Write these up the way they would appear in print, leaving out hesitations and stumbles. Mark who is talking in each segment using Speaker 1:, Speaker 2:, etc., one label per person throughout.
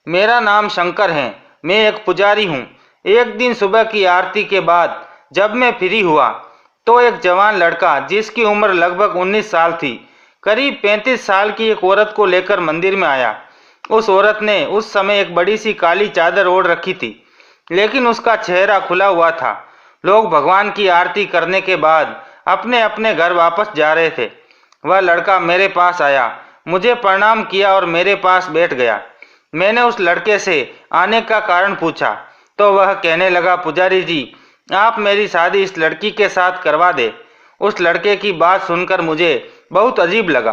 Speaker 1: मेरा नाम शंकर है। मैं एक पुजारी हूँ। एक दिन सुबह की आरती के बाद जब मैं फ्री हुआ तो एक जवान लड़का जिसकी उम्र लगभग 19 साल थी, करीब 35 साल की एक औरत को लेकर मंदिर में आया। उस औरत ने उस समय एक बड़ी सी काली चादर ओढ़ रखी थी, लेकिन उसका चेहरा खुला हुआ था। लोग भगवान की आरती करने के बाद अपने अपने घर वापस जा रहे थे। वह लड़का मेरे पास आया, मुझे प्रणाम किया और मेरे पास बैठ गया। मैंने उस लड़के से आने का कारण पूछा तो वह कहने लगा, पुजारी जी, आप मेरी शादी इस लड़की के साथ करवा दे। उस लड़के की बात सुनकर मुझे बहुत अजीब लगा,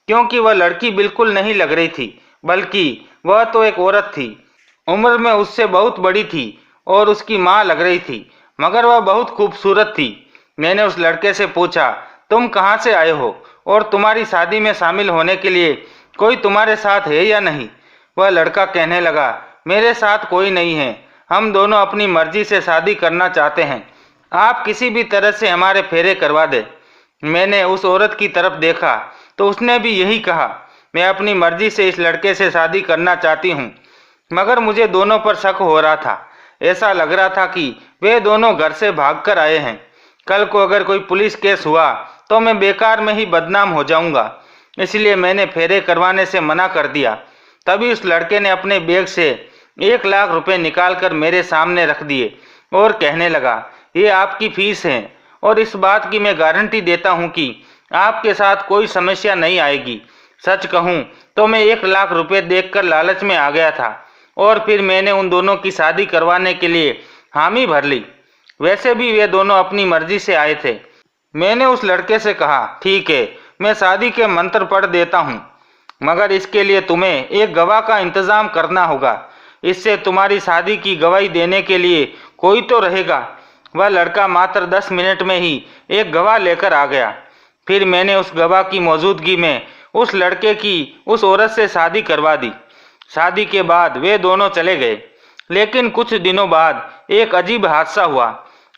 Speaker 1: क्योंकि वह लड़की बिल्कुल नहीं लग रही थी, बल्कि वह तो एक औरत थी। उम्र में उससे बहुत बड़ी थी और उसकी माँ लग रही थी, मगर वह बहुत खूबसूरत थी। मैंने उस लड़के से पूछा, तुम कहाँ से आए हो और तुम्हारी शादी में शामिल होने के लिए कोई तुम्हारे साथ है या नहीं? वह लड़का कहने लगा, मेरे साथ कोई नहीं है। हम दोनों अपनी मर्जी से शादी करना चाहते हैं। आप किसी भी तरह से हमारे फेरे करवा दे। मैंने उस औरत की तरफ देखा तो उसने भी यही कहा। मैं अपनी मर्जी से इस लड़के से शादी करना चाहती हूँ, मगर मुझे दोनों पर शक हो रहा था। ऐसा लग रहा था कि वे दोनों घर से भागकर आए हैं। कल को अगर कोई पुलिस केस हुआ तो मैं बेकार में ही बदनाम हो जाऊंगा, इसलिए मैंने फेरे करवाने से मना कर दिया। तभी उस लड़के ने अपने बैग से 1 लाख रुपए निकालकर मेरे सामने रख दिए और कहने लगा, ये आपकी फीस है और इस बात की मैं गारंटी देता हूँ कि आपके साथ कोई समस्या नहीं आएगी। सच कहूँ तो मैं 1 लाख रुपए देखकर लालच में आ गया था और फिर मैंने उन दोनों की शादी करवाने के लिए हामी भर ली। वैसे भी वे दोनों अपनी मर्जी से आए थे। मैंने उस लड़के से कहा, ठीक है, मैं शादी के मंत्र पढ़ देता हूँ, मगर इसके लिए तुम्हें एक गवाह का इंतजाम करना होगा। इससे तुम्हारी शादी की गवाही देने के लिए कोई तो रहेगा। वह लड़का मात्र 10 मिनट में ही एक गवाह लेकर आ गया। फिर मैंने उस गवाह की मौजूदगी में उस लड़के की उस औरत से शादी करवा दी। शादी के बाद वे दोनों चले गए, लेकिन कुछ दिनों बाद एक अजीब हादसा हुआ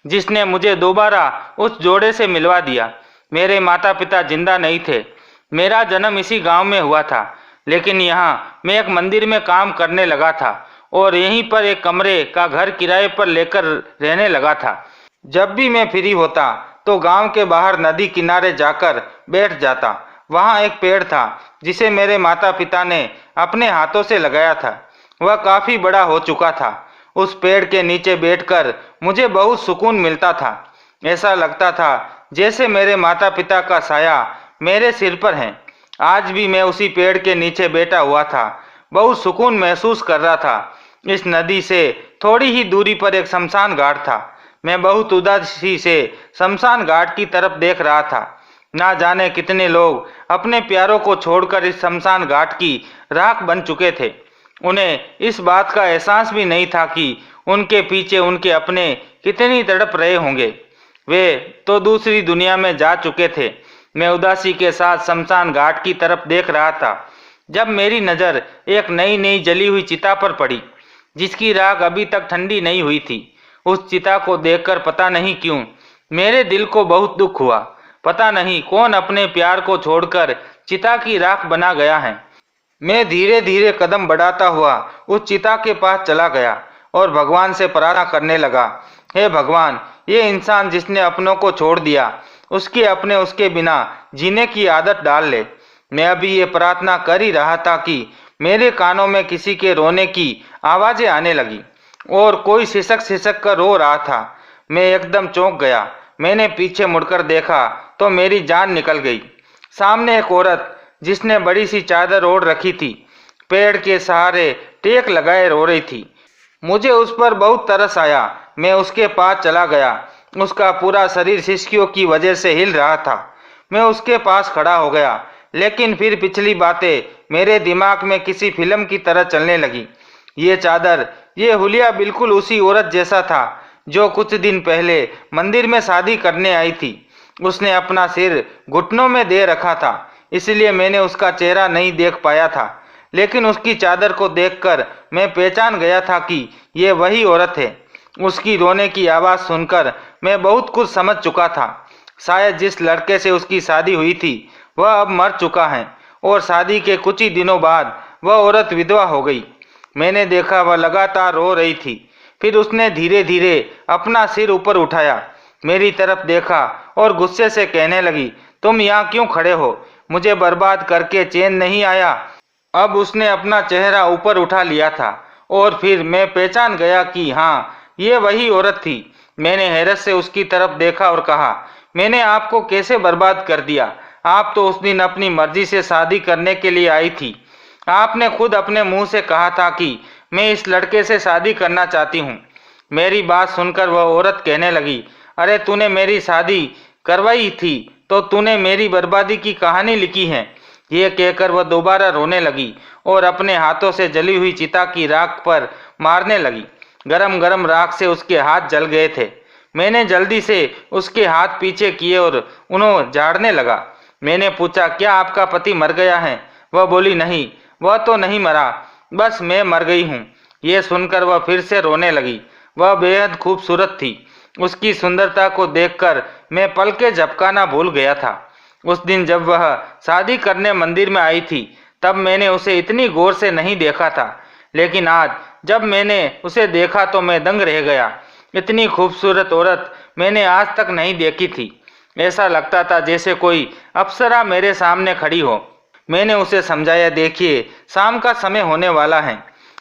Speaker 1: जिसने मुझे दोबारा उस जोड़े से मिलवा दिया। मेरे माता पिता जिंदा नहीं थे। मेरा जन्म इसी गांव में हुआ था, लेकिन यहाँ मैं एक मंदिर में काम करने लगा था और यहीं पर एक कमरे का घर किराए पर लेकर रहने लगा था। जब भी मैं फ्री होता तो गांव के बाहर नदी किनारे जाकर बैठ जाता। वहाँ एक पेड़ था जिसे मेरे माता पिता ने अपने हाथों से लगाया था। वह काफ़ी बड़ा हो चुका था। उस पेड़ के नीचे बैठकर मुझे बहुत सुकून मिलता था। ऐसा लगता था जैसे मेरे माता पिता का साया मेरे सिर पर है। आज भी मैं उसी पेड़ के नीचे बैठा हुआ था, बहुत सुकून महसूस कर रहा था। इस नदी से थोड़ी ही दूरी पर एक शमशान घाट था। मैं बहुत उदासी से शमशान घाट की तरफ देख रहा था। ना जाने कितने लोग अपने प्यारों को छोड़कर इस शमशान घाट की राख बन चुके थे। उन्हें इस बात का एहसास भी नहीं था कि उनके पीछे उनके अपने कितनी तड़प रहे होंगे। वे तो दूसरी दुनिया में जा चुके थे। मैं उदासी के साथ शमशान घाट की तरफ देख रहा था जब मेरी नज़र एक नई नई जली हुई चिता पर पड़ी, जिसकी राख अभी तक ठंडी नहीं हुई थी। उस चिता को देखकर पता नहीं क्यों मेरे दिल को बहुत दुख हुआ। पता नहीं कौन अपने प्यार को छोड़कर चिता की राख बना गया है। मैं धीरे धीरे कदम बढ़ाता हुआ उस चिता के पास चला गया और भगवान से प्रार्थना करने लगा, हे भगवान, ये इंसान जिसने अपनों को छोड़ दिया, उसके अपने उसके बिना जीने की आदत डाल ले। मैं अभी ये प्रार्थना कर ही रहा था कि मेरे कानों में किसी के रोने की आवाज़ें आने लगी और कोई सिसक सिसक कर रो रहा था। मैं एकदम चौंक गया। मैंने पीछे मुड़कर देखा तो मेरी जान निकल गई। सामने एक औरत जिसने बड़ी सी चादर ओढ़ रखी थी, पेड़ के सहारे टेक लगाए रो रही थी। मुझे उस पर बहुत तरस आया। मैं उसके पास चला गया। उसका पूरा शरीर सिसकियों की वजह से हिल रहा था। मैं उसके पास खड़ा हो गया, लेकिन फिर पिछली बातें मेरे दिमाग में किसी फिल्म की तरह चलने लगी। ये चादर, ये हुलिया बिल्कुल उसी औरत जैसा था जो कुछ दिन पहले मंदिर में शादी करने आई थी। उसने अपना सिर घुटनों में दे रखा था, इसलिए मैंने उसका चेहरा नहीं देख पाया था, लेकिन उसकी चादर को देखकर मैं पहचान गया था कि ये वही औरत है। उसकी रोने की आवाज़ सुनकर मैं बहुत कुछ समझ चुका था। शायद जिस लड़के से उसकी शादी हुई थी वह अब मर चुका है और शादी के कुछ ही दिनों बाद वह औरत विधवा हो गई। मैंने देखा वह लगातार रो रही थी। फिर उसने धीरे धीरे अपना सिर ऊपर उठाया, मेरी तरफ देखा और गुस्से से कहने लगी, तुम यहाँ क्यों खड़े हो? मुझे बर्बाद करके चैन नहीं आया? अब उसने अपना चेहरा ऊपर उठा लिया था और फिर मैं पहचान गया कि हाँ, ये वही औरत थी। मैंने हैरत से उसकी तरफ देखा और कहा, मैंने आपको कैसे बर्बाद कर दिया? आप तो उस दिन अपनी मर्जी से शादी करने के लिए आई थी। आपने खुद अपने मुंह से कहा था कि मैं इस लड़के से शादी करना चाहती हूँ। मेरी बात सुनकर वह औरत कहने लगी, अरे तूने मेरी शादी करवाई थी तो तूने मेरी बर्बादी की कहानी लिखी है। ये कहकर वह दोबारा रोने लगी और अपने हाथों से जली हुई चिता की राख पर मारने लगी। गरम गरम राख से उसके हाथ जल गए थे। मैंने जल्दी से उसके हाथ पीछे किए और उन्हें झाड़ने लगा। मैंने पूछा, क्या आपका पति मर गया है? वह बोली, नहीं, वह तो नहीं मरा, बस मैं मर गई हूँ। ये सुनकर वह फिर से रोने लगी। वह बेहद खूबसूरत थी। उसकी सुंदरता को देखकर मैं पल के झपकाना भूल गया था। उस दिन जब वह शादी करने मंदिर में आई थी तब मैंने उसे इतनी गौर से नहीं देखा था, लेकिन आज जब मैंने उसे देखा तो मैं दंग रह गया। इतनी खूबसूरत औरत मैंने आज तक नहीं देखी थी। ऐसा लगता था जैसे कोई अप्सरा मेरे सामने खड़ी हो। मैंने उसे समझाया, देखिए शाम का समय होने वाला है,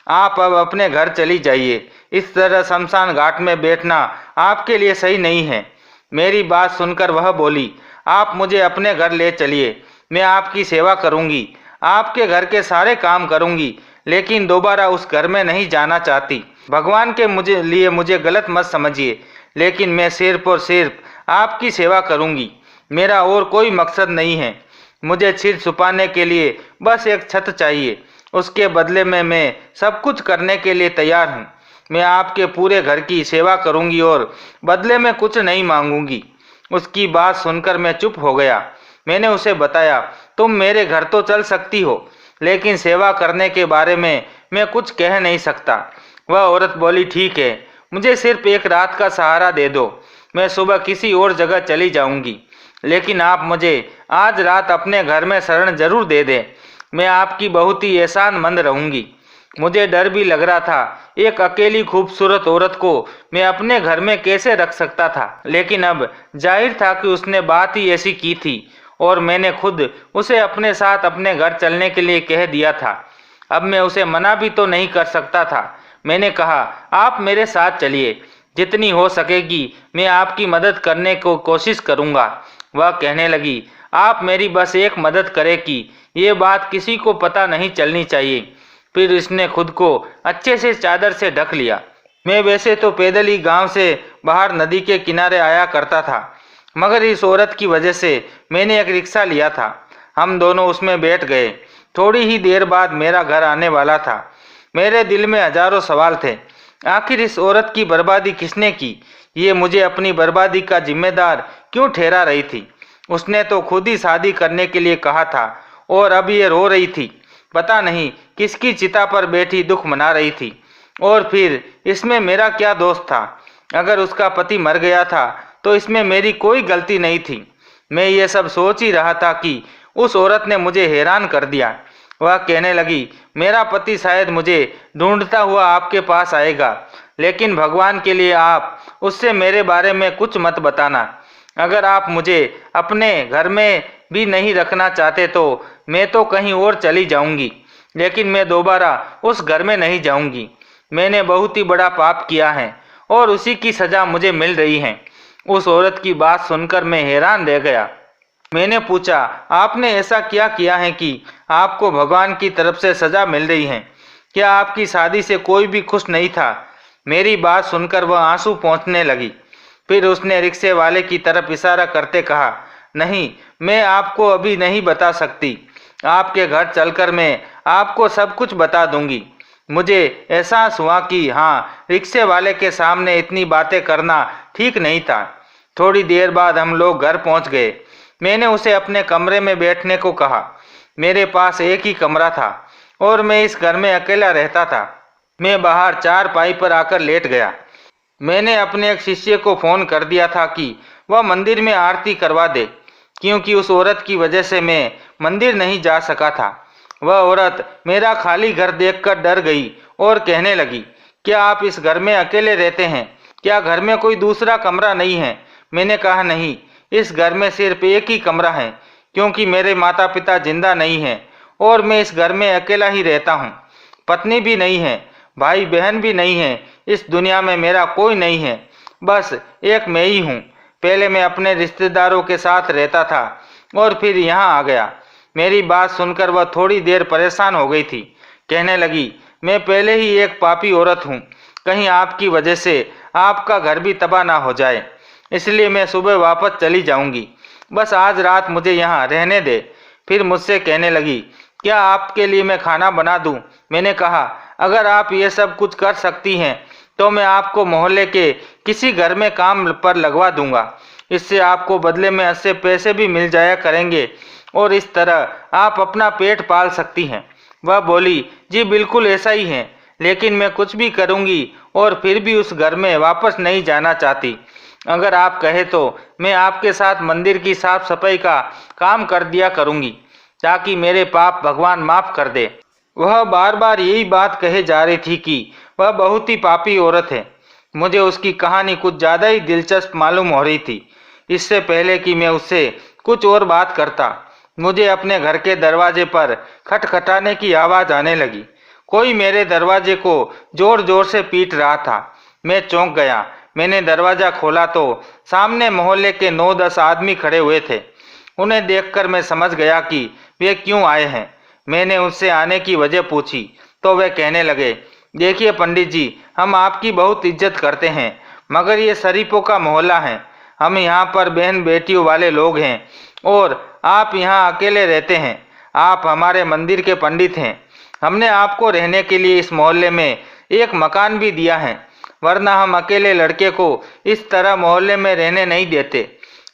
Speaker 1: आप अब अपने घर चली जाइए। इस तरह शमशान घाट में बैठना आपके लिए सही नहीं है। मेरी बात सुनकर वह बोली, आप मुझे अपने घर ले चलिए, मैं आपकी सेवा करूंगी, आपके घर के सारे काम करूंगी, लेकिन दोबारा उस घर में नहीं जाना चाहती। भगवान के मुझे गलत मत समझिए, लेकिन मैं सिर्फ और सिर्फ आपकी सेवा करूंगी। मेरा और कोई मकसद नहीं है। मुझे सिर छुपाने के लिए बस एक छत चाहिए। उसके बदले में मैं सब कुछ करने के लिए तैयार हूँ। मैं आपके पूरे घर की सेवा करूंगी और बदले में कुछ नहीं मांगूंगी। उसकी बात सुनकर मैं चुप हो गया। मैंने उसे बताया, तुम मेरे घर तो चल सकती हो, लेकिन सेवा करने के बारे में मैं कुछ कह नहीं सकता। वह औरत बोली, ठीक है, मुझे सिर्फ एक रात का सहारा दे दो, मैं सुबह किसी और जगह चली जाऊंगी, लेकिन आप मुझे आज रात अपने घर में शरण जरूर दे दें। मैं आपकी बहुत ही एहसानमंद रहूंगी। मुझे डर भी लग रहा था, एक अकेली खूबसूरत औरत को मैं अपने घर में कैसे रख सकता था, लेकिन अब जाहिर था कि उसने बात ही ऐसी की थी और मैंने खुद उसे अपने साथ अपने घर चलने के लिए कह दिया था। अब मैं उसे मना भी तो नहीं कर सकता था। मैंने कहा, आप मेरे साथ चलिए, जितनी हो सकेगी मैं आपकी मदद करने को कोशिश करूँगा। वह कहने लगी, आप मेरी बस एक मदद करें कि ये बात किसी को पता नहीं चलनी चाहिए। फिर इसने खुद को अच्छे से चादर से ढक लिया। मैं वैसे तो पैदल ही गांव से बाहर नदी के किनारे आया करता था, मगर इस औरत की वजह से मैंने एक रिक्शा लिया था। हम दोनों उसमें बैठ गए। थोड़ी ही देर बाद मेरा घर आने वाला था। मेरे दिल में हजारों सवाल थे। आखिर इस औरत की बर्बादी किसने की? ये मुझे अपनी बर्बादी का जिम्मेदार क्यों ठहरा रही थी? उसने तो खुद ही शादी करने के लिए कहा था और अब ये रो रही थी। पता नहीं किसकी चिता पर बैठी दुख मना रही थी। और फिर इसमें मेरा क्या दोष था? अगर उसका पति मर गया था तो इसमें मेरी कोई गलती नहीं थी। मैं ये सब सोच ही रहा था कि उस औरत ने मुझे हैरान कर दिया। वह कहने लगी, मेरा पति शायद मुझे ढूंढता हुआ आपके पास आएगा, लेकिन भगवान के लिए आप उससे मेरे बारे में कुछ मत बताना। अगर आप मुझे अपने घर में भी नहीं रखना चाहते तो मैं तो कहीं और चली जाऊंगी, लेकिन मैं दोबारा उस घर में नहीं जाऊंगी। मैंने बहुत ही बड़ा पाप किया है और उसी की सजा मुझे मिल रही है। उस औरत की बात सुनकर मैं हैरान रह गया। मैंने पूछा, आपने ऐसा क्या किया है कि आपको भगवान की तरफ से सजा मिल रही है? क्या आपकी शादी से कोई भी खुश नहीं था? मेरी बात सुनकर वह आंसू पोंछने लगी। फिर उसने रिक्शे वाले की तरफ इशारा करते कहा, नहीं, मैं आपको अभी नहीं बता सकती। आपके घर चलकर मैं आपको सब कुछ बता दूंगी। मुझे एहसास हुआ कि हाँ, रिक्शे वाले के सामने इतनी बातें करना ठीक नहीं था। थोड़ी देर बाद हम लोग घर पहुंच गए। मैंने उसे अपने कमरे में बैठने को कहा। मेरे पास एक ही कमरा था और मैं इस घर में अकेला रहता था। मैं बाहर चारपाई पर आकर लेट गया। मैंने अपने एक शिष्य को फोन कर दिया था कि वह मंदिर में आरती करवा दे, क्योंकि उस औरत की वजह से मैं मंदिर नहीं जा सका था। वह औरत मेरा खाली घर देखकर डर गई और कहने लगी, क्या आप इस घर में अकेले रहते हैं? क्या घर में कोई दूसरा कमरा नहीं है? मैंने कहा, नहीं, इस घर में सिर्फ एक ही कमरा है, क्योंकि मेरे माता पिता जिंदा नहीं हैं और मैं इस घर में अकेला ही रहता हूँ। पत्नी भी नहीं है, भाई बहन भी नहीं है, इस दुनिया में मेरा कोई नहीं है, बस एक मैं ही हूँ। पहले मैं अपने रिश्तेदारों के साथ रहता था और फिर यहाँ आ गया। मेरी बात सुनकर वह थोड़ी देर परेशान हो गई थी। कहने लगी, मैं पहले ही एक पापी औरत हूँ, कहीं आपकी वजह से आपका घर भी तबाह ना हो जाए, इसलिए मैं सुबह वापस चली जाऊंगी। बस आज रात मुझे यहाँ रहने दे। फिर मुझसे कहने लगी, क्या आपके लिए मैं खाना बना दूं? मैंने कहा, अगर आप ये सब कुछ कर सकती हैं तो मैं आपको मोहल्ले के किसी घर में काम पर लगवा दूंगा। इससे आपको बदले में अच्छे पैसे भी मिल जाया करेंगे और इस तरह आप अपना पेट पाल सकती हैं। वह बोली, जी बिल्कुल ऐसा ही है, लेकिन मैं कुछ भी करूंगी और फिर भी उस घर में वापस नहीं जाना चाहती। अगर आप कहे तो मैं आपके साथ मंदिर की साफ सफाई का काम कर दिया करूंगी, ताकि मेरे पाप भगवान माफ कर दे। वह बार बार यही बात कहे जा रही थी कि वह बहुत ही पापी औरत है। मुझे उसकी कहानी कुछ ज़्यादा ही दिलचस्प मालूम हो रही थी। इससे पहले कि मैं उससे कुछ और बात करता, मुझे अपने घर के दरवाजे पर खटखटाने की आवाज़ आने लगी। कोई मेरे दरवाजे को जोर जोर से पीट रहा था। मैं चौंक गया। मैंने दरवाज़ा खोला तो सामने मोहल्ले के 9-10 आदमी खड़े हुए थे। उन्हें देखकर मैं समझ गया कि वे क्यों आए हैं। मैंने उनसे आने की वजह पूछी तो वे कहने लगे, देखिए पंडित जी, हम आपकी बहुत इज्जत करते हैं, मगर ये शरीफों का मोहल्ला है। हम यहाँ पर बहन बेटियों वाले लोग हैं और आप यहाँ अकेले रहते हैं। आप हमारे मंदिर के पंडित हैं। हमने आपको रहने के लिए इस मोहल्ले में एक मकान भी दिया है, वरना हम अकेले लड़के को इस तरह मोहल्ले में रहने नहीं देते।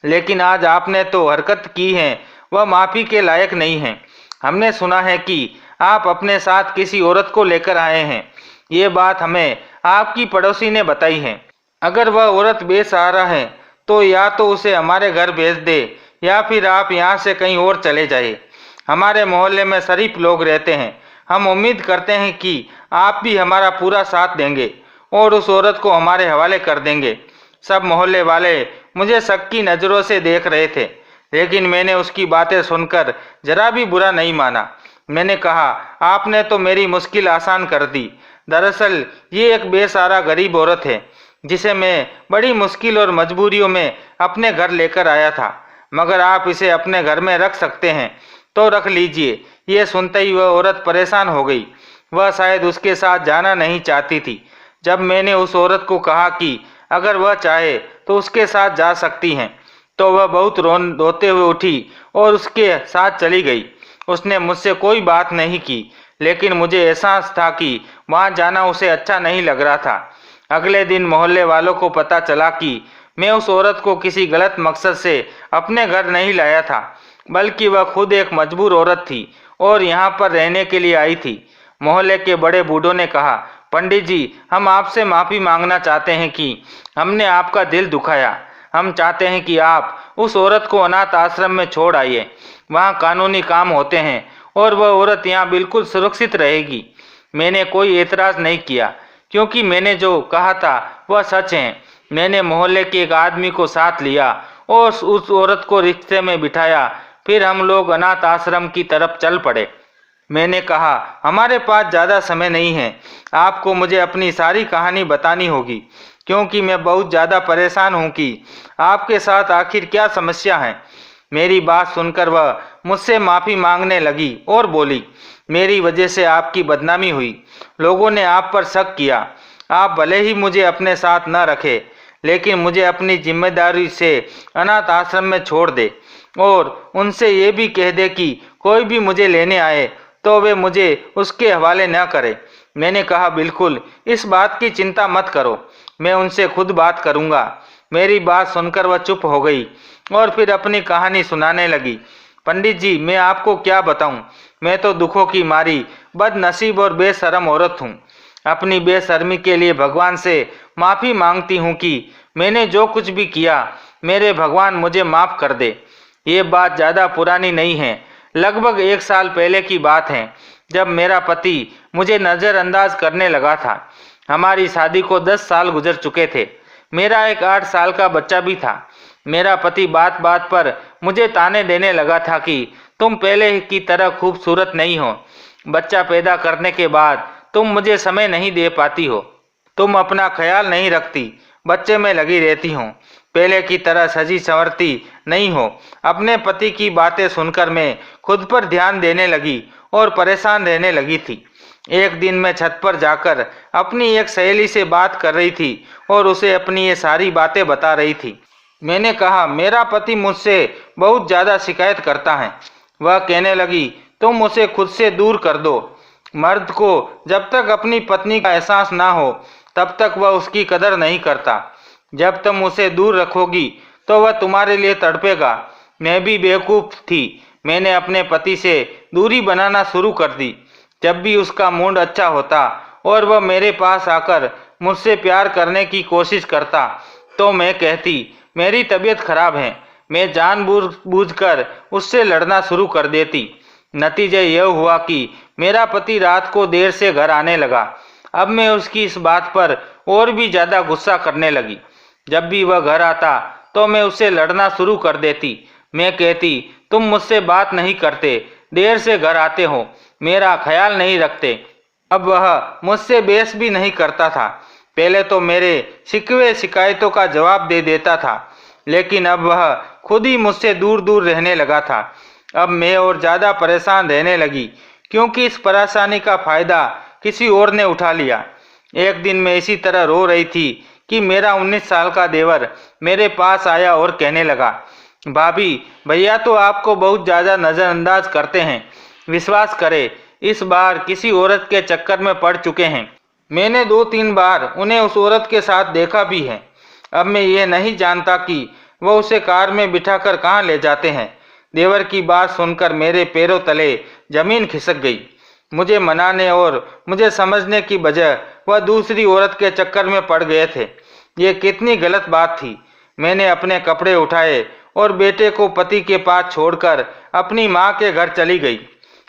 Speaker 1: लेकिन आज आपने तो हरकत की है, वह माफ़ी के लायक नहीं है। हमने सुना है कि आप अपने साथ किसी औरत को लेकर आए हैं। ये बात हमें आपकी पड़ोसी ने बताई है। अगर वह औरत बेसहारा है तो या तो उसे हमारे घर भेज दे या फिर आप यहाँ से कहीं और चले जाइए। हमारे मोहल्ले में शरीफ लोग रहते हैं। हम उम्मीद करते हैं कि आप भी हमारा पूरा साथ देंगे और उस औरत को हमारे हवाले कर देंगे। सब मोहल्ले वाले मुझे शक की नज़रों से देख रहे थे, लेकिन मैंने उसकी बातें सुनकर जरा भी बुरा नहीं माना। मैंने कहा, आपने तो मेरी मुश्किल आसान कर दी। दरअसल ये एक बेसहारा गरीब औरत है, जिसे मैं बड़ी मुश्किल और मजबूरियों में अपने घर लेकर आया था। मगर आप इसे अपने घर में रख सकते हैं तो रख लीजिए। ये सुनते ही वह औरत परेशान हो गई। वह शायद उसके साथ जाना नहीं चाहती थी। जब मैंने उस औरत को कहा कि अगर वह चाहे तो उसके साथ जा सकती हैं, तो वह बहुत रोते हुए उठी और उसके साथ चली गई। उसने मुझसे कोई बात नहीं की, लेकिन मुझे एहसास था कि वहाँ जाना उसे अच्छा नहीं लग रहा था। अगले दिन मोहल्ले वालों को पता चला कि मैं उस औरत को किसी गलत मकसद से अपने घर नहीं लाया था, बल्कि वह खुद एक मजबूर औरत थी और यहाँ पर रहने के लिए आई थी। मोहल्ले के बड़े बूढ़ों ने कहा, पंडित जी, हम आपसे माफ़ी मांगना चाहते हैं कि हमने आपका दिल दुखाया। हम चाहते हैं कि आप उस औरत को अनाथ आश्रम में छोड़ आइए। वहाँ कानूनी काम होते हैं और वह औरत यहाँ बिल्कुल सुरक्षित रहेगी। मैंने कोई एतराज़ नहीं किया, क्योंकि मैंने जो कहा था वह सच है। मैंने मोहल्ले के एक आदमी को साथ लिया और उस औरत को रिक्शे में बिठाया। फिर हम लोग अनाथ आश्रम की तरफ चल पड़े। मैंने कहा, हमारे पास ज़्यादा समय नहीं है, आपको मुझे अपनी सारी कहानी बतानी होगी, क्योंकि मैं बहुत ज़्यादा परेशान हूँ कि आपके साथ आखिर क्या समस्या है। मेरी बात सुनकर वह मुझसे माफ़ी मांगने लगी और बोली, मेरी वजह से आपकी बदनामी हुई। लोगों ने आप पर शक किया। आप भले ही मुझे अपने साथ न रखे, लेकिन मुझे अपनी जिम्मेदारी से अनाथ आश्रम में छोड़ दे और उनसे ये भी कह दे कि कोई भी मुझे लेने आए तो वे मुझे उसके हवाले न करे। मैंने कहा, बिल्कुल, इस बात की चिंता मत करो, मैं उनसे खुद बात करूँगा। मेरी बात सुनकर वह चुप हो गई और फिर अपनी कहानी सुनाने लगी। पंडित जी, मैं आपको क्या बताऊं, मैं तो दुखों की मारी बदनसीब और बेशर्म औरत हूँ। अपनी बेशर्मी के लिए भगवान से माफ़ी मांगती हूँ कि मैंने जो कुछ भी किया, मेरे भगवान मुझे माफ़ कर दे। ये बात ज़्यादा पुरानी नहीं है, लगभग 1 साल पहले की बात है। जब मेरा पति मुझे नज़रअंदाज करने लगा था। हमारी शादी को 10 साल गुजर चुके थे। मेरा एक 8 साल का बच्चा भी था। मेरा पति बात बात पर मुझे ताने देने लगा था कि तुम पहले की तरह खूबसूरत नहीं हो। बच्चा पैदा करने के बाद तुम मुझे समय नहीं दे पाती हो। तुम अपना ख्याल नहीं रखती, बच्चे में लगी रहती हो। पहले की तरह सजी संवरती नहीं हो। अपने पति की बातें सुनकर मैं खुद पर ध्यान देने लगी और परेशान रहने लगी थी। एक दिन मैं छत पर जाकर अपनी एक सहेली से बात कर रही थी और उसे अपनी ये सारी बातें बता रही थी। मैंने कहा, मेरा पति मुझसे बहुत ज़्यादा शिकायत करता है। वह कहने लगी, तुम उसे खुद से दूर कर दो। मर्द को जब तक अपनी पत्नी का एहसास ना हो तब तक वह उसकी कदर नहीं करता। जब तुम उसे दूर रखोगी तो वह तुम्हारे लिए तड़पेगा। मैं भी बेवकूफ़ थी। मैंने अपने पति से दूरी बनाना शुरू कर दी। जब भी उसका मूड अच्छा होता और वह मेरे पास आकर मुझसे प्यार करने की कोशिश करता तो मैं कहती, मेरी तबीयत खराब है। मैं जानबूझकर उससे लड़ना शुरू कर देती। नतीजा यह हुआ कि मेरा पति रात को देर से घर आने लगा। अब मैं उसकी इस बात पर और भी ज़्यादा गुस्सा करने लगी। जब भी वह घर आता तो मैं उससे लड़ना शुरू कर देती। मैं कहती, तुम मुझसे बात नहीं करते, देर से घर आते हो, मेरा ख्याल नहीं रखते। अब वह मुझसे बहस भी नहीं करता था। पहले तो मेरे शिकवे शिकायतों का जवाब दे देता था, लेकिन अब वह खुद ही मुझसे दूर दूर रहने लगा था। अब मैं और ज़्यादा परेशान रहने लगी क्योंकि इस परेशानी का फ़ायदा किसी और ने उठा लिया। एक दिन मैं इसी तरह रो रही थी कि मेरा 19 साल का देवर मेरे पास आया और कहने लगा, भाभी, भैया तो आपको बहुत ज़्यादा नज़रअंदाज करते हैं। विश्वास करें, इस बार किसी औरत के चक्कर में पड़ चुके हैं। मैंने 2-3 बार उन्हें उस औरत के साथ देखा भी है। अब मैं ये नहीं जानता कि वह उसे कार में बिठाकर कहाँ ले जाते हैं। देवर की बात सुनकर मेरे पैरों तले जमीन खिसक गई। मुझे मनाने और मुझे समझने की बजाय वह दूसरी औरत के चक्कर में पड़ गए थे। ये कितनी गलत बात थी। मैंने अपने कपड़े उठाए और बेटे को पति के पास छोड़कर अपनी माँ के घर चली गई।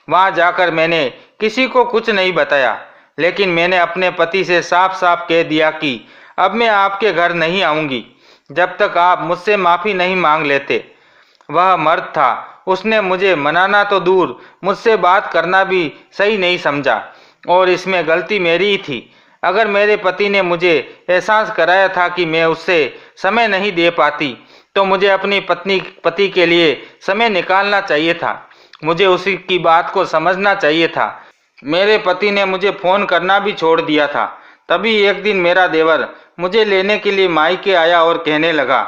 Speaker 1: वहाँ जाकर मैंने किसी को कुछ नहीं बताया, लेकिन मैंने अपने पति से साफ साफ कह दिया कि अब मैं आपके घर नहीं आऊँगी जब तक आप मुझसे माफ़ी नहीं मांग लेते। वह मर्द था, उसने मुझे मनाना तो दूर, मुझसे बात करना भी सही नहीं समझा और इसमें गलती मेरी ही थी। अगर मेरे पति ने मुझे एहसास कराया था कि मैं उससे समय नहीं दे पाती तो मुझे अपनी पति के लिए समय निकालना चाहिए था। मुझे उसी की बात को समझना चाहिए था। मेरे पति ने मुझे फ़ोन करना भी छोड़ दिया था। तभी एक दिन मेरा देवर मुझे लेने के लिए मायके आया और कहने लगा,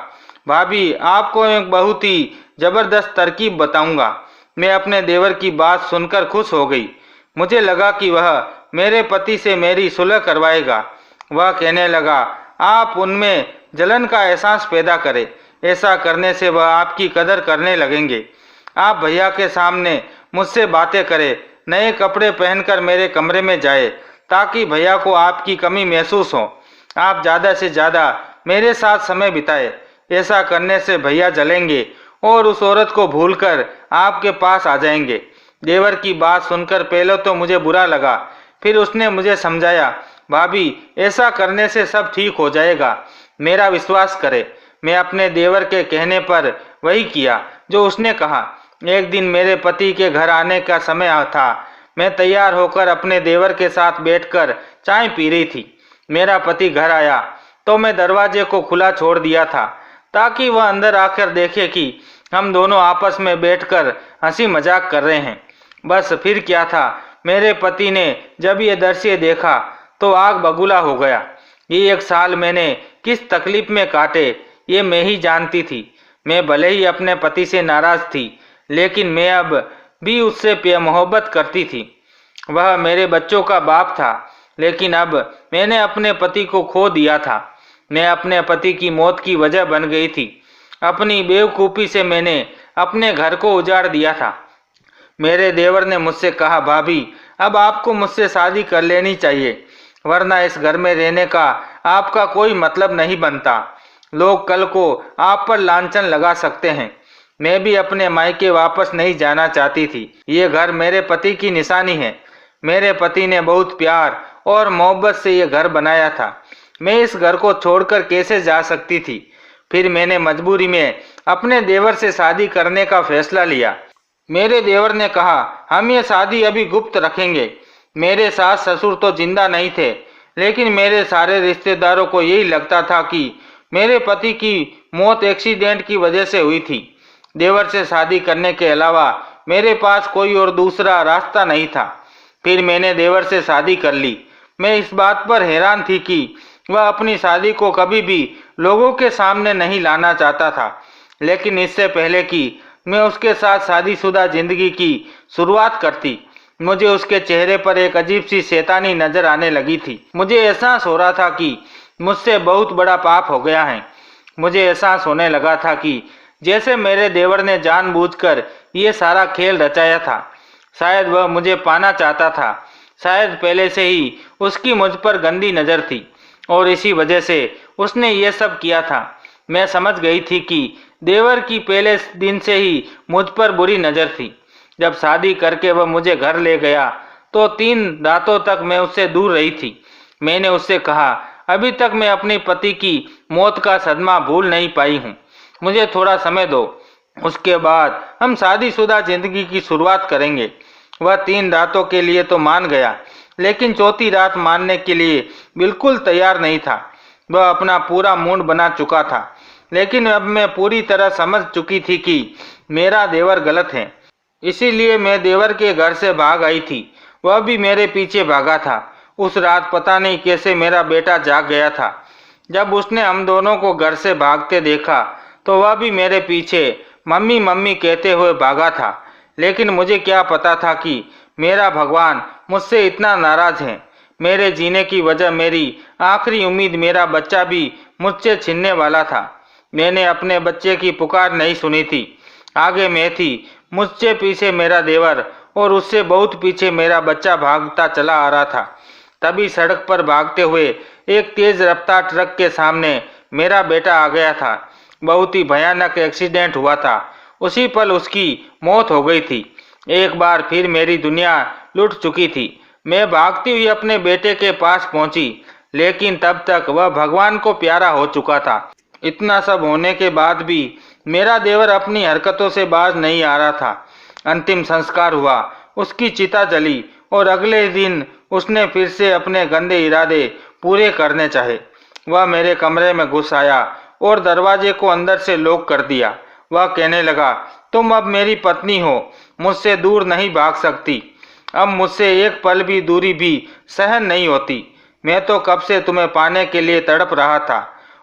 Speaker 1: भाभी, आपको एक बहुत ही ज़बरदस्त तरकीब बताऊंगा। मैं अपने देवर की बात सुनकर खुश हो गई। मुझे लगा कि वह मेरे पति से मेरी सुलह करवाएगा। वह कहने लगा, आप उनमें जलन का एहसास पैदा करें। ऐसा करने से वह आपकी कदर करने लगेंगे। आप भैया के सामने मुझसे बातें करें, नए कपड़े पहनकर मेरे कमरे में जाए ताकि भैया को आपकी कमी महसूस हो। आप ज़्यादा से ज़्यादा मेरे साथ समय बिताएं। ऐसा करने से भैया जलेंगे और उस औरत को भूलकर आपके पास आ जाएंगे। देवर की बात सुनकर पहले तो मुझे बुरा लगा, फिर उसने मुझे समझाया, भाभी, ऐसा करने से सब ठीक हो जाएगा, मेरा विश्वास करें। मैं अपने देवर के कहने पर वही किया जो उसने कहा। एक दिन मेरे पति के घर आने का समय था। मैं तैयार होकर अपने देवर के साथ बैठकर चाय पी रही थी। मेरा पति घर आया तो मैं दरवाजे को खुला छोड़ दिया था ताकि वह अंदर आकर देखे कि हम दोनों आपस में बैठकर हंसी मजाक कर रहे हैं। बस फिर क्या था, मेरे पति ने जब ये दृश्य देखा तो आग बबूला हो गया। ये 1 साल मैंने किस तकलीफ में काटे ये मैं ही जानती थी। मैं भले ही अपने पति से नाराज़ थी, लेकिन मैं अब भी उससे मोहब्बत करती थी। वह मेरे बच्चों का बाप था, लेकिन अब मैंने अपने पति को खो दिया था। मैं अपने पति की मौत की वजह बन गई थी। अपनी बेवकूफ़ी से मैंने अपने घर को उजाड़ दिया था। मेरे देवर ने मुझसे कहा, भाभी, अब आपको मुझसे शादी कर लेनी चाहिए, वरना इस घर में रहने का आपका कोई मतलब नहीं बनता। लोग कल को आप पर लांछन लगा सकते हैं। मैं भी अपने मायके वापस नहीं जाना चाहती थी। ये घर मेरे पति की निशानी है। मेरे पति ने बहुत प्यार और मोहब्बत से ये घर बनाया था। मैं इस घर को छोड़कर कैसे जा सकती थी। फिर मैंने मजबूरी में अपने देवर से शादी करने का फैसला लिया। मेरे देवर ने कहा, हम ये शादी अभी गुप्त रखेंगे। मेरे सास ससुर तो जिंदा नहीं थे, लेकिन मेरे सारे रिश्तेदारों को यही लगता था कि मेरे पति की मौत एक्सीडेंट की वजह से हुई थी। देवर से शादी करने के अलावा मेरे पास कोई और दूसरा रास्ता नहीं था। फिर मैंने देवर से शादी कर ली। मैं इस बात पर हैरान थी कि वह अपनी शादी को कभी भी लोगों के सामने नहीं लाना चाहता था, लेकिन इससे पहले कि मैं उसके साथ शादीशुदा जिंदगी की शुरुआत करती, मुझे उसके चेहरे पर एक अजीब सी शैतानी नजर आने लगी थी। मुझे एहसास हो रहा था कि मुझसे बहुत बड़ा पाप हो गया है। मुझे एहसास होने लगा था कि जैसे मेरे देवर ने जानबूझकर ये सारा खेल रचाया था। शायद वह मुझे पाना चाहता था। शायद पहले से ही उसकी मुझ पर गंदी नज़र थी और इसी वजह से उसने ये सब किया था। मैं समझ गई थी कि देवर की पहले दिन से ही मुझ पर बुरी नज़र थी। जब शादी करके वह मुझे घर ले गया तो 3 रातों तक मैं उससे दूर रही थी। मैंने उससे कहा, अभी तक मैं अपने पति की मौत का सदमा भूल नहीं पाई हूँ, मुझे थोड़ा समय दो, उसके बाद हम शादीशुदा जिंदगी की शुरुआत करेंगे। वह 3 रातों के लिए तो मान गया, लेकिन चौथी रात मानने के लिए बिल्कुल तैयार नहीं था। वह अपना पूरा मूड बना चुका था, लेकिन अब मैं पूरी तरह समझ चुकी थी कि मेरा देवर गलत है। इसीलिए मैं देवर के घर से भाग आई थी। वह भी मेरे पीछे भागा था। उस रात पता नहीं कैसे मेरा बेटा जाग गया था। जब उसने हम दोनों को घर से भागते देखा तो वह भी मेरे पीछे मम्मी मम्मी कहते हुए भागा था। लेकिन मुझे क्या पता था कि मेरा भगवान मुझसे इतना नाराज है। मेरे जीने की वजह मेरी आखिरी उम्मीद मेरा बच्चा भी मुझसे छीनने वाला था। मैंने अपने बच्चे की पुकार नहीं सुनी थी। आगे मैं थी, मुझसे पीछे मेरा देवर और उससे बहुत पीछे मेरा बच्चा भागता चला आ रहा था। तभी सड़क पर भागते हुए एक तेज रफ्तार ट्रक के सामने मेरा बेटा आ गया था। बहुत ही भयानक एक्सीडेंट हुआ था। उसी पल उसकी मौत हो गई थी। एक बार फिर मेरी दुनिया लुट चुकी थी। मैं भागती हुई अपने बेटे के पास पहुंची, लेकिन तब तक वह भगवान को प्यारा हो चुका था। इतना सब होने के बाद भी मेरा देवर अपनी हरकतों से बाज नहीं आ रहा था। अंतिम संस्कार हुआ, उसकी चिता जली और अगले दिन उसने फिर से अपने गंदे इरादे पूरे करने चाहे। वह मेरे कमरे में घुस आया और दरवाजे को अंदर से लॉक कर दिया। वह कहने लगा, तुम अब मेरी पत्नी हो, मुझसे दूर नहीं भाग सकती। अब मुझसे एक पल भी दूरी भी सहन नहीं होती। मैं तो कब से तुम्हें पाने के लिए तड़प रहा था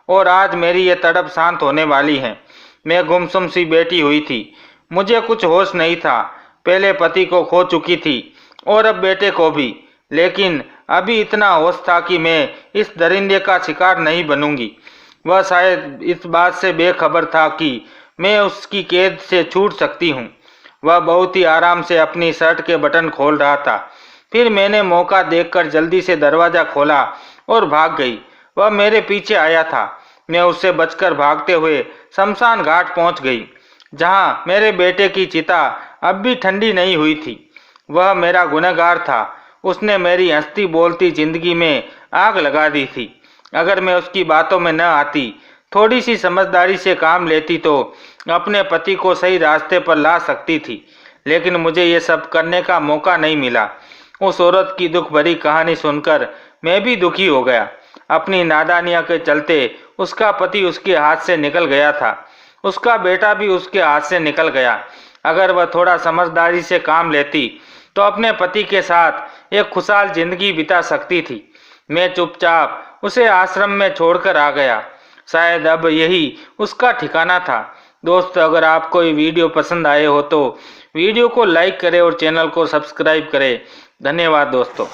Speaker 1: और आज मेरी ये तड़प शांत होने वाली है। मैं गुमसुम सी बैठी हुई थी। मुझे कुछ होश नहीं था। पहले पति को खो चुकी थी और अब बेटे को भी, लेकिन अभी इतना होश था कि मैं इस दरिंदे का शिकार नहीं बनूंगी। वह शायद इस बात से बेखबर था कि मैं उसकी कैद से छूट सकती हूँ। वह बहुत ही आराम से अपनी शर्ट के बटन खोल रहा था। फिर मैंने मौका देखकर जल्दी से दरवाज़ा खोला और भाग गई। वह मेरे पीछे आया था। मैं उससे बचकर भागते हुए शमशान घाट पहुंच गई, जहां मेरे बेटे की चिता अब भी ठंडी नहीं हुई थी। वह मेरा गुनहगार था। उसने मेरी हंसती बोलती जिंदगी में आग लगा दी थी। अगर मैं उसकी बातों में न आती, थोड़ी सी समझदारी से काम लेती तो अपने पति को सही रास्ते पर ला सकती थी, लेकिन मुझे ये सब करने का मौका नहीं मिला। उस औरत की दुख भरी कहानी सुनकर मैं भी दुखी हो गया। अपनी नादानियों के चलते उसका पति उसके हाथ से निकल गया था। उसका बेटा भी उसके हाथ से निकल गया। अगर वह थोड़ा समझदारी से काम लेती तो अपने पति के साथ एक खुशहाल जिंदगी बिता सकती थी। मैं चुपचाप उसे आश्रम में छोड़कर आ गया। शायद अब यही उसका ठिकाना था। दोस्तों, अगर आपको ये वीडियो पसंद आए हो तो वीडियो को लाइक करें और चैनल को सब्सक्राइब करें। धन्यवाद दोस्तों।